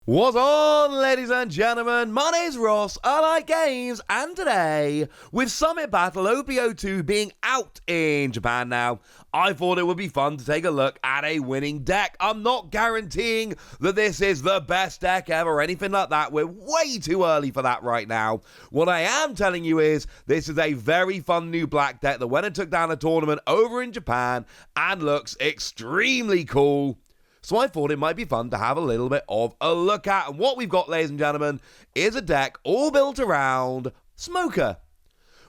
What's on, ladies and gentlemen? My name's Ross, I like games, and today, with Summit Battle OPO2 being out in Japan now, I thought it would be fun to take a look at a winning deck. I'm not guaranteeing that this is the best deck ever or anything like that. We're way too early for that right now. What I am telling you is, this is a very fun new black deck that went and took down a tournament over in Japan and looks extremely cool. So I thought it might be fun to have a little bit of a look at. And what we've got, ladies and gentlemen, is a deck all built around Smoker.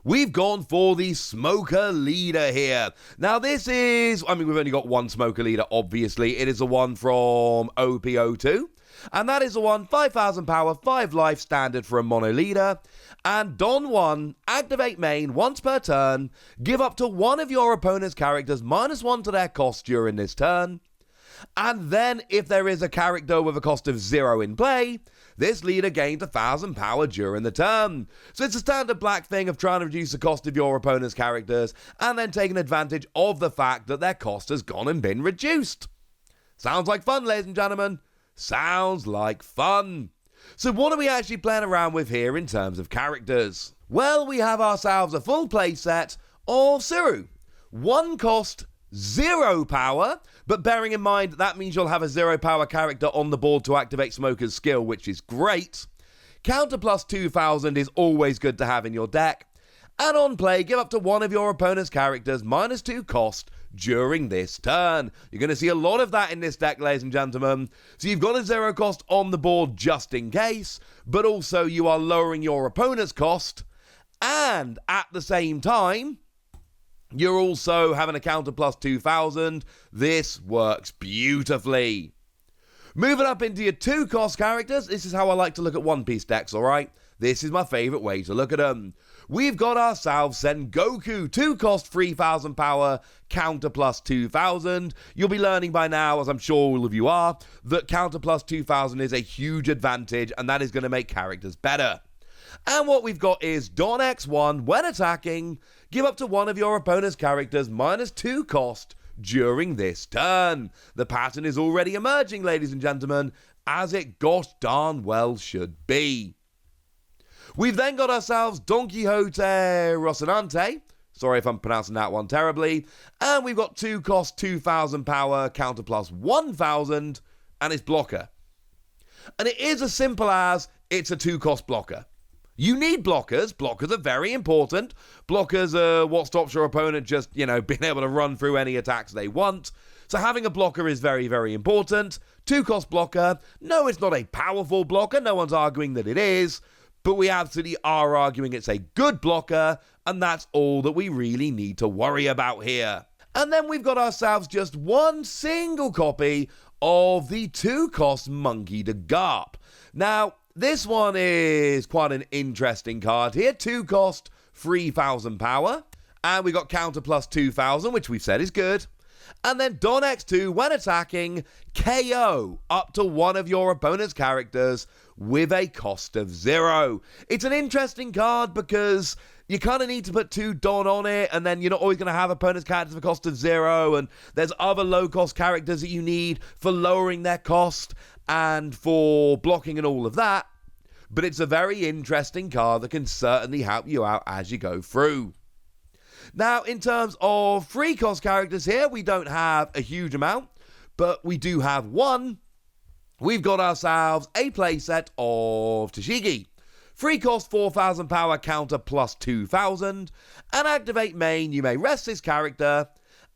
We've gone for the Smoker Leader here. Now this is, we've only got one Smoker Leader, obviously. It is the one from OPO2. And that is the one, 5,000 power, 5 life standard for a mono leader. And Don 1, activate main once per turn. Give up to one of your opponent's characters -1 to their cost during this turn. And then, if there is a character with a cost of 0 in play, this leader gains 1,000 power during the turn. So it's a standard black thing of trying to reduce the cost of your opponent's characters, and then taking advantage of the fact that their cost has gone and been reduced. Sounds like fun, ladies and gentlemen. Sounds like fun. So what are we actually playing around with here in terms of characters? Well, we have ourselves a full play set of Suru. 1 cost, 0 power, but bearing in mind that means you'll have a 0 power character on the board to activate Smoker's skill, which is great. Counter plus 2,000 is always good to have in your deck. And on play, give up to one of your opponent's characters -2 cost during this turn. You're going to see a lot of that in this deck, ladies and gentlemen. So you've got a 0 cost on the board just in case, but also you are lowering your opponent's cost, and at the same time, you're also having a counter plus 2,000. This works beautifully. Moving up into your 2 cost characters, this is how I like to look at One Piece decks, alright? This is my favourite way to look at them. We've got ourselves Sengoku, 2 cost, 3,000 power, counter plus 2,000. You'll be learning by now, as I'm sure all of you are, that counter plus 2,000 is a huge advantage, and that is going to make characters better. And what we've got is Don X1, when attacking, give up to one of your opponent's characters -2 cost during this turn. The pattern is already emerging, ladies and gentlemen, as it gosh darn well should be. We've then got ourselves Don Quixote Rocinante. Sorry if I'm pronouncing that one terribly. And we've got 2 cost, 2,000 power, counter plus 1,000, and it's blocker. And it is as simple as it's a 2 cost blocker. You need blockers. Blockers are very important. Blockers are what stops your opponent just, being able to run through any attacks they want. So having a blocker is very, very important. 2 cost blocker. No, it's not a powerful blocker. No one's arguing that it is. But we absolutely are arguing it's a good blocker. And that's all that we really need to worry about here. And then we've got ourselves just one single copy of the 2 cost Monkey de Garp. Now, this one is quite an interesting card here. 2 cost, 3,000 power. And we got counter plus 2,000, which we've said is good. And then Don X2, when attacking, KO up to one of your opponent's characters with a cost of 0. It's an interesting card because you kind of need to put 2 Don on it, and then you're not always going to have opponent's characters with a cost of 0, and there's other low-cost characters that you need for lowering their cost and for blocking and all of that. But it's a very interesting card that can certainly help you out as you go through. Now, in terms of 3 cost characters here, we don't have a huge amount, but we do have one. We've got ourselves a playset of TCG. 3 cost, 4,000 power, counter plus 2,000. And activate main, you may rest this character.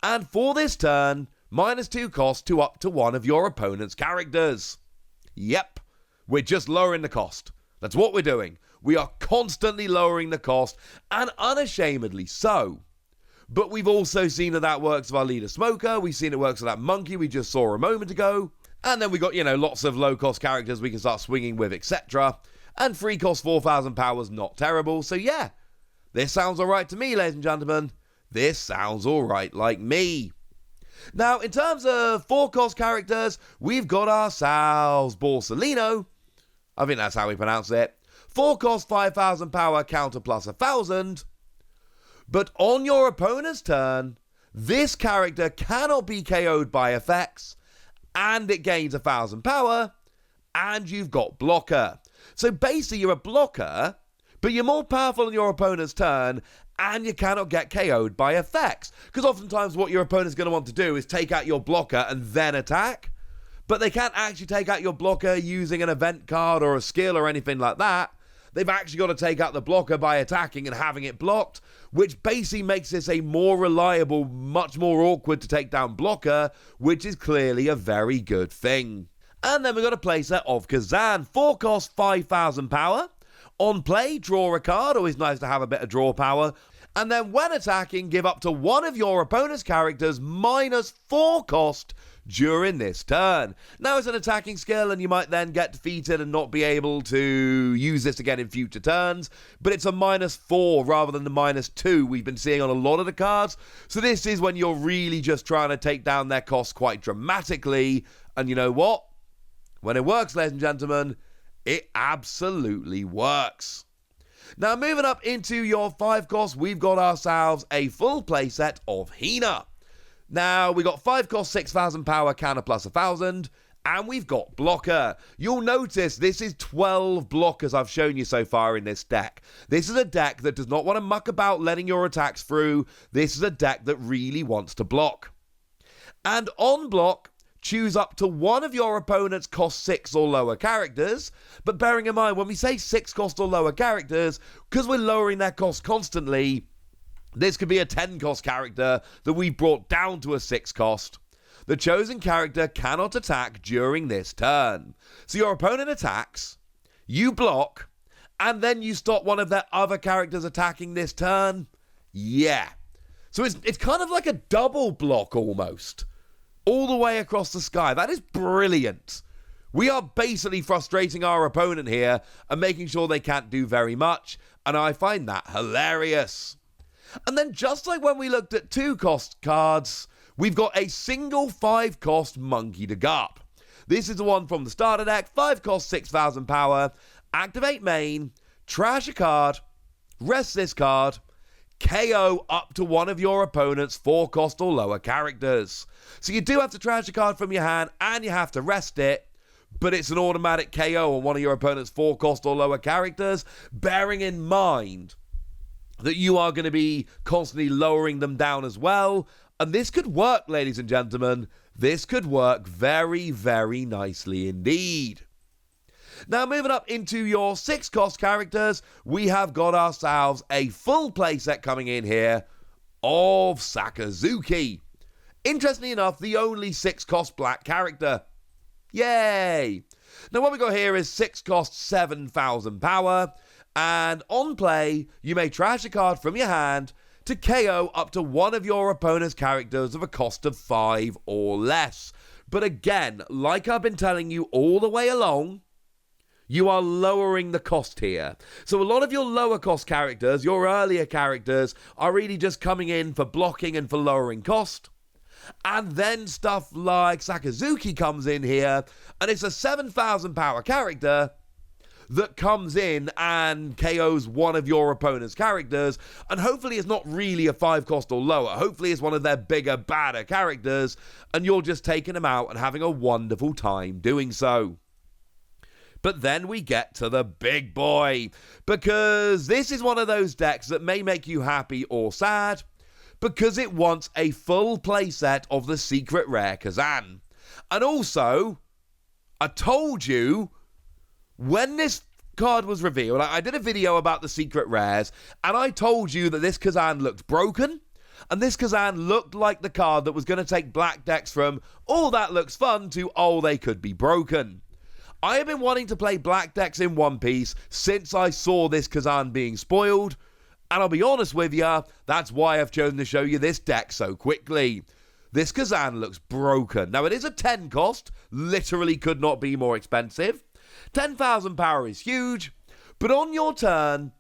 And for this turn, -2 cost to up to one of your opponent's characters. Yep, we're just lowering the cost. That's what we're doing. We are constantly lowering the cost, and unashamedly so. But we've also seen that works with our leader Smoker. We've seen it works with that monkey we just saw a moment ago. And then we got, lots of low-cost characters we can start swinging with, etc. And 3 cost, 4,000 power is not terrible. So yeah, this sounds alright to me, ladies and gentlemen. This sounds alright like me. Now, in terms of 4 cost characters, we've got ourselves Borsalino. I think that's how we pronounce it. 4 cost, 5,000 power, counter plus 1,000. But on your opponent's turn, this character cannot be KO'd by effects, and it gains 1,000 power, and you've got blocker. So basically you're a blocker, but you're more powerful on your opponent's turn, and you cannot get KO'd by effects. Because oftentimes what your opponent's going to want to do is take out your blocker and then attack. But they can't actually take out your blocker using an event card or a skill or anything like that. They've actually got to take out the blocker by attacking and having it blocked, which basically makes this a more reliable, much more awkward to take down blocker, which is clearly a very good thing. And then we've got a playset of Kuzan. 4 cost, 5,000 power. On play, draw a card. Always nice to have a bit of draw power. And then when attacking, give up to one of your opponent's characters -4 cost during this turn. Now it's an attacking skill, and you might then get defeated and not be able to use this again in future turns, but it's a -4 rather than the -2 we've been seeing on a lot of the cards. So this is when you're really just trying to take down their costs quite dramatically, and you know what? When it works, ladies and gentlemen, it absolutely works. Now, moving up into your 5 cost, we've got ourselves a full playset of Hina. Now, we got 5 cost, 6,000 power, counter plus 1,000, and we've got blocker. You'll notice this is 12 blockers I've shown you so far in this deck. This is a deck that does not want to muck about letting your attacks through. This is a deck that really wants to block. And on block, choose up to one of your opponent's cost 6 or lower characters, but bearing in mind, when we say 6 cost or lower characters, because we're lowering their cost constantly, this could be a 10 cost character that we brought down to a 6 cost. The chosen character cannot attack during this turn. So your opponent attacks, you block, and then you stop one of their other characters attacking this turn. Yeah. So it's kind of like a double block almost. All the way across the sky. That is brilliant. We are basically frustrating our opponent here and making sure they can't do very much, and I find that hilarious. And then just like when we looked at 2 cost cards, we've got a single 5 cost Monkey to Gup. This is the one from the starter deck. 5 cost, 6,000 power. Activate main, trash a card, rest this card, KO up to one of your opponent's 4 cost or lower characters. So you do have to trash a card from your hand and you have to rest it, but it's an automatic KO on one of your opponent's 4 cost or lower characters, bearing in mind that you are going to be constantly lowering them down as well. And this could work, ladies and gentlemen. This could work very, very nicely indeed. Now, moving up into your 6 cost characters, we have got ourselves a full playset coming in here of Sakazuki. Interestingly enough, the only 6 cost black character. Yay! Now, what we got here is 6 cost, 7,000 power, and on play, you may trash a card from your hand to KO up to one of your opponent's characters of a cost of 5 or less. But again, like I've been telling you all the way along, you are lowering the cost here. So a lot of your lower cost characters, your earlier characters, are really just coming in for blocking and for lowering cost. And then stuff like Sakazuki comes in here, and it's a 7,000 power character that comes in and KOs one of your opponent's characters, and hopefully it's not really a 5 cost or lower. Hopefully it's one of their bigger, badder characters, and you're just taking them out and having a wonderful time doing so. But then we get to the big boy, because this is one of those decks that may make you happy or sad, because it wants a full playset of the secret rare Kuzan. And also, I told you, when this card was revealed, I did a video about the secret rares, and I told you that this Kuzan looked broken, and this Kuzan looked like the card that was going to take black decks from, oh, that looks fun, to, oh, they could be broken. I have been wanting to play black decks in One Piece since I saw this Kuzan being spoiled, and I'll be honest with you, that's why I've chosen to show you this deck so quickly. This Kuzan looks broken. Now, it is a 10 cost, literally could not be more expensive. 10,000 power is huge, but on your turn,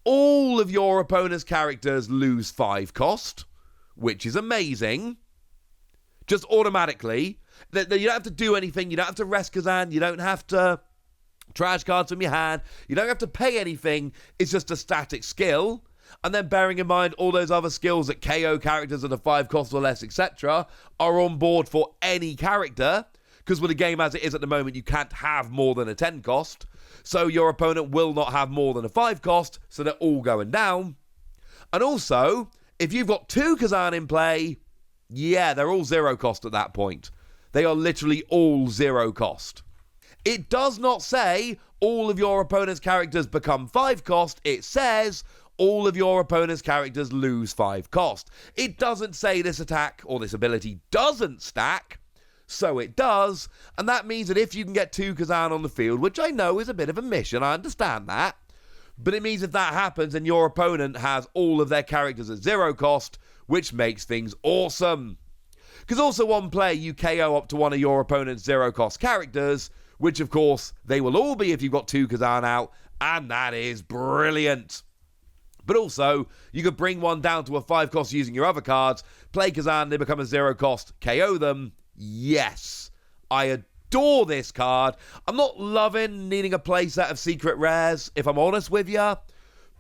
all of your opponent's characters lose 5 cost, which is amazing. Just automatically. You don't have to do anything. You don't have to rest Kuzan. You don't have to trash cards from your hand. You don't have to pay anything. It's just a static skill. And then bearing in mind all those other skills that KO characters at a 5 cost or less, etc., are on board for any character. because with the game as it is at the moment, you can't have more than a 10 cost. So your opponent will not have more than a 5 cost, so they're all going down. And also, if you've got 2 Kuzan in play, yeah, they're all 0 cost at that point. They are literally all 0 cost. It does not say all of your opponent's characters become 5 cost. It says all of your opponent's characters lose 5 cost. It doesn't say this attack or this ability doesn't stack, so it does, and that means that if you can get 2 Kuzan on the field, which I know is a bit of a mission, I understand that, but it means if that happens and your opponent has all of their characters at 0 cost, which makes things awesome. Because also on play, you KO up to one of your opponent's 0 cost characters, which of course they will all be if you've got 2 Kuzan out, and that is brilliant. But also, you could bring one down to a 5 cost using your other cards, play Kuzan, they become a 0 cost, KO them. Yes, I adore this card. I'm not loving needing a playset of secret rares, if I'm honest with you,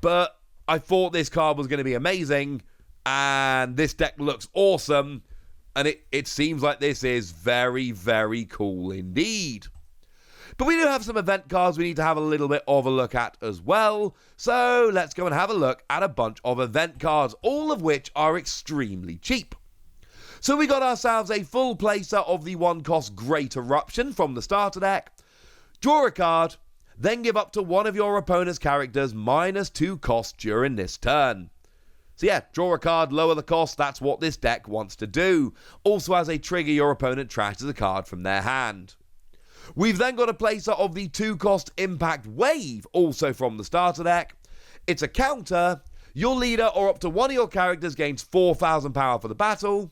but I thought this card was going to be amazing, and this deck looks awesome, and it seems like this is very, very cool indeed. But we do have some event cards we need to have a little bit of a look at as well. So let's go and have a look at a bunch of event cards, all of which are extremely cheap. So we got ourselves a full placer of the 1 cost Great Eruption from the starter deck. Draw a card, then give up to one of your opponent's characters -2 cost during this turn. So yeah, draw a card, lower the cost, that's what this deck wants to do. Also as a trigger, your opponent trashes a card from their hand. We've then got a placer of the 2 cost Impact Wave, also from the starter deck. It's a counter. Your leader or up to one of your characters gains 4,000 power for the battle.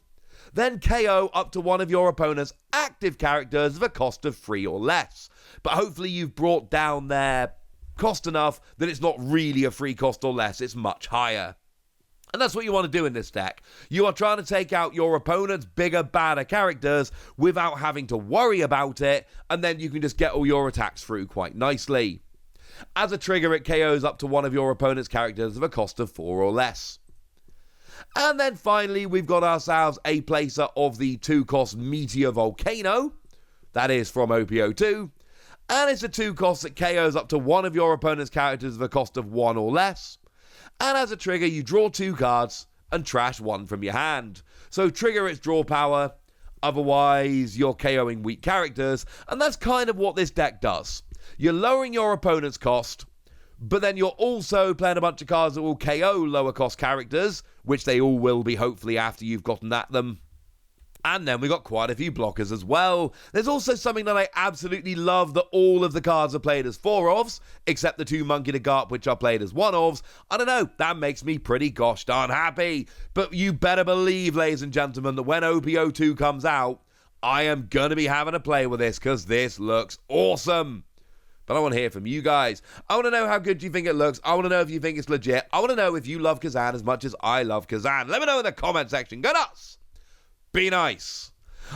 Then KO up to one of your opponent's active characters of a cost of 3 or less. But hopefully you've brought down their cost enough that it's not really a 3 cost or less, it's much higher. And that's what you want to do in this deck. You are trying to take out your opponent's bigger, badder characters without having to worry about it, and then you can just get all your attacks through quite nicely. As a trigger, it KOs up to one of your opponent's characters of a cost of 4 or less. And then finally, we've got ourselves a placer of the 2 cost Meteor Volcano. That is from OPO2. And it's a 2 cost that KOs up to one of your opponent's characters of a cost of 1 or less. And as a trigger, you draw 2 cards and trash 1 from your hand. So trigger its draw power, otherwise you're KOing weak characters, and that's kind of what this deck does. You're lowering your opponent's cost, but then you're also playing a bunch of cards that will KO lower cost characters, which they all will be hopefully after you've gotten at them. And then we got quite a few blockers as well. There's also something that I absolutely love, that all of the cards are played as 4-ofs, except the 2 Monkey to Garp, which are played as 1-ofs. I don't know, that makes me pretty gosh darn happy. But you better believe, ladies and gentlemen, that when OPO2 comes out, I am going to be having a play with this, because this looks awesome. But I want to hear from you guys. I want to know how good you think it looks. I want to know if you think it's legit. I want to know if you love Kuzan as much as I love Kuzan. Let me know in the comment section. Go nuts! Be nice.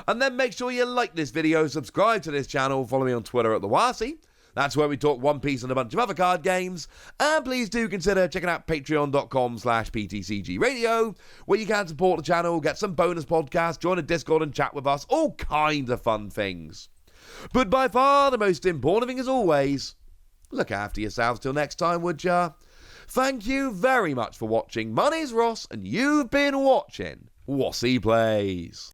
And then make sure you like this video, subscribe to this channel, follow me on Twitter at the Wasi. That's where we talk One Piece and a bunch of other card games. And please do consider checking out patreon.com/PTCG Radio, where you can support the channel, get some bonus podcasts, join a Discord and chat with us, all kinds of fun things. But by far the most important thing, as always, look after yourselves till next time, would ya? Thank you very much for watching. My name's Ross, and you've been watching Wasi Plays.